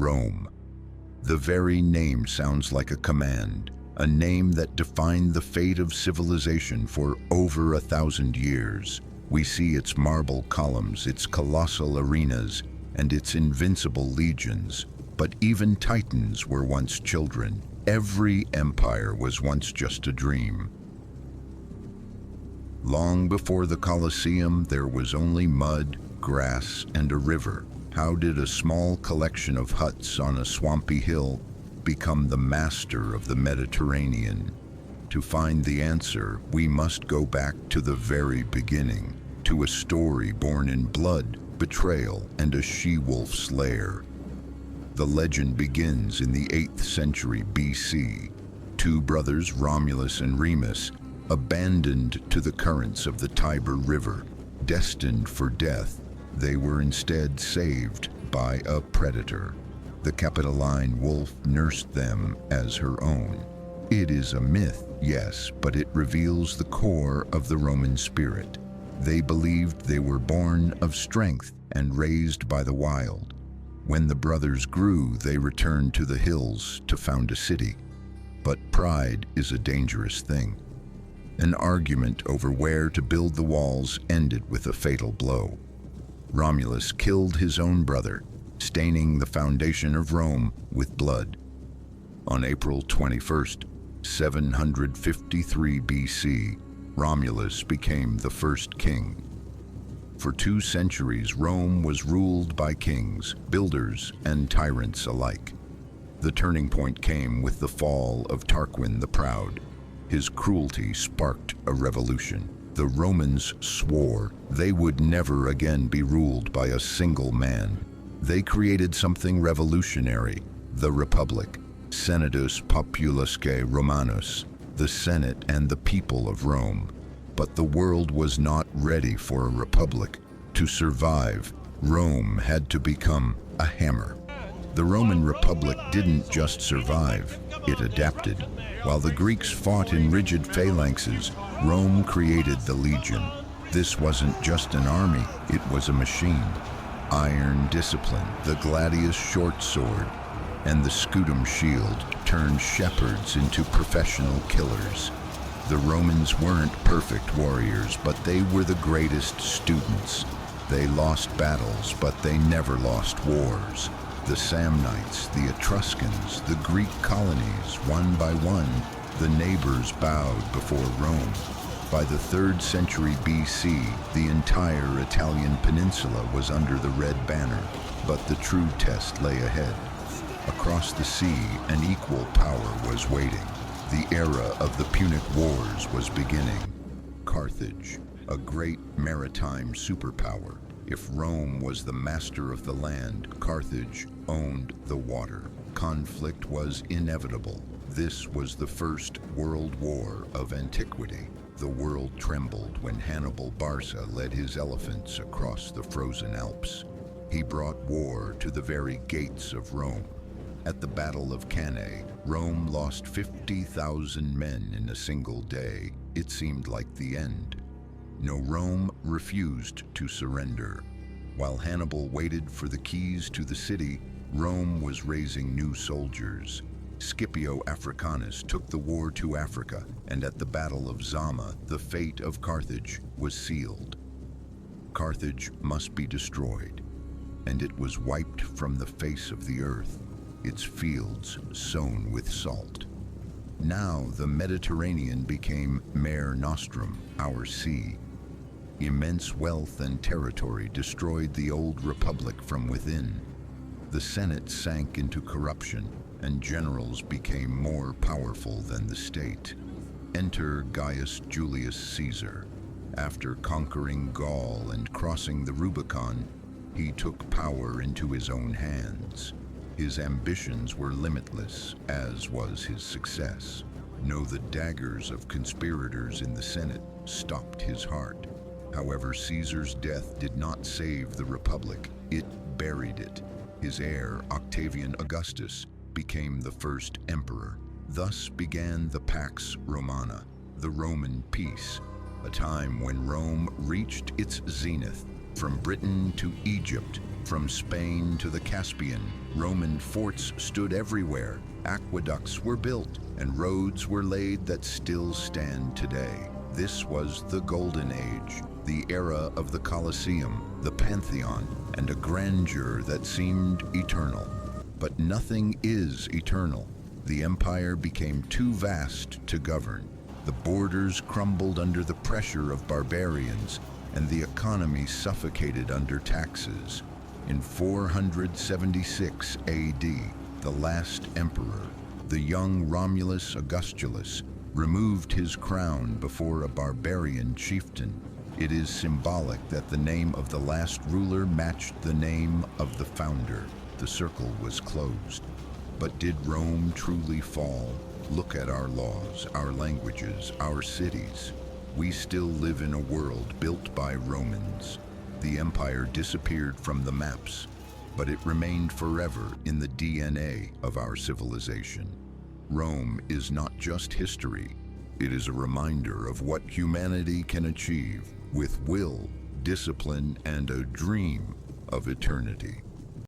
Rome. The very name sounds like a command, a name that defined the fate of civilization for over 1,000 years. We see its marble columns, its colossal arenas, and its invincible legions. But even titans were once children. Every empire was once just a dream. Long before the Colosseum, there was only mud, grass, and a river. How did a small collection of huts on a swampy hill become the master of the Mediterranean? To find the answer, we must go back to the very beginning, to a story born in blood, betrayal, and a she-wolf's lair. The legend begins in the 8th century BC. Two brothers, Romulus and Remus, abandoned to the currents of the Tiber River, destined for death. They were instead saved by a predator. The Capitoline wolf nursed them as her own. It is a myth, yes, but it reveals the core of the Roman spirit. They believed they were born of strength and raised by the wild. When the brothers grew, they returned to the hills to found a city. But pride is a dangerous thing. An argument over where to build the walls ended with a fatal blow. Romulus killed his own brother, staining the foundation of Rome with blood. On April 21st, 753 BC, Romulus became the first king. For 2 centuries, Rome was ruled by kings, builders, and tyrants alike. The turning point came with the fall of Tarquin the Proud. His cruelty sparked a revolution. The Romans swore they would never again be ruled by a single man. They created something revolutionary, the Republic, Senatus Populusque Romanus, the Senate and the people of Rome. But the world was not ready for a republic. To survive, Rome had to become a hammer. The Roman Republic didn't just survive, it adapted. While the Greeks fought in rigid phalanxes, Rome created the legion. This wasn't just an army, it was a machine. Iron discipline, the gladius short sword, and the scutum shield turned shepherds into professional killers. The Romans weren't perfect warriors, but they were the greatest students. They lost battles, but they never lost wars. The Samnites, the Etruscans, the Greek colonies, one by one, the neighbors bowed before Rome. By the 3rd century BC, the entire Italian peninsula was under the Red Banner, but the true test lay ahead. Across the sea, an equal power was waiting. The era of the Punic Wars was beginning. Carthage, a great maritime superpower. If Rome was the master of the land, Carthage owned the water. Conflict was inevitable. This was the First World War of antiquity. The world trembled when Hannibal Barca led his elephants across the frozen Alps. He brought war to the very gates of Rome. At the Battle of Cannae, Rome lost 50,000 men in a single day. It seemed like the end. No, Rome refused to surrender. While Hannibal waited for the keys to the city, Rome was raising new soldiers. Scipio Africanus took the war to Africa, and at the Battle of Zama, the fate of Carthage was sealed. Carthage must be destroyed, and it was wiped from the face of the earth, its fields sown with salt. Now the Mediterranean became Mare Nostrum, our sea. Immense wealth and territory destroyed the old republic from within. The Senate sank into corruption, and generals became more powerful than the state. Enter Gaius Julius Caesar. After conquering Gaul and crossing the Rubicon, he took power into his own hands. His ambitions were limitless, as was his success. No, the daggers of conspirators in the Senate stopped his heart. However, Caesar's death did not save the Republic, it buried it. His heir, Octavian Augustus, became the first emperor. Thus began the Pax Romana, the Roman peace, a time when Rome reached its zenith. From Britain to Egypt, from Spain to the Caspian, Roman forts stood everywhere, aqueducts were built, and roads were laid that still stand today. This was the Golden Age, the era of the Colosseum, the Pantheon, and a grandeur that seemed eternal. But nothing is eternal. The empire became too vast to govern. The borders crumbled under the pressure of barbarians, and the economy suffocated under taxes. In 476 AD, the last emperor, the young Romulus Augustulus, removed his crown before a barbarian chieftain. It is symbolic that the name of the last ruler matched the name of the founder. The circle was closed. But did Rome truly fall? Look at our laws, our languages, our cities. We still live in a world built by Romans. The empire disappeared from the maps, but it remained forever in the DNA of our civilization. Rome is not just history. It is a reminder of what humanity can achieve with will, discipline, and a dream of eternity.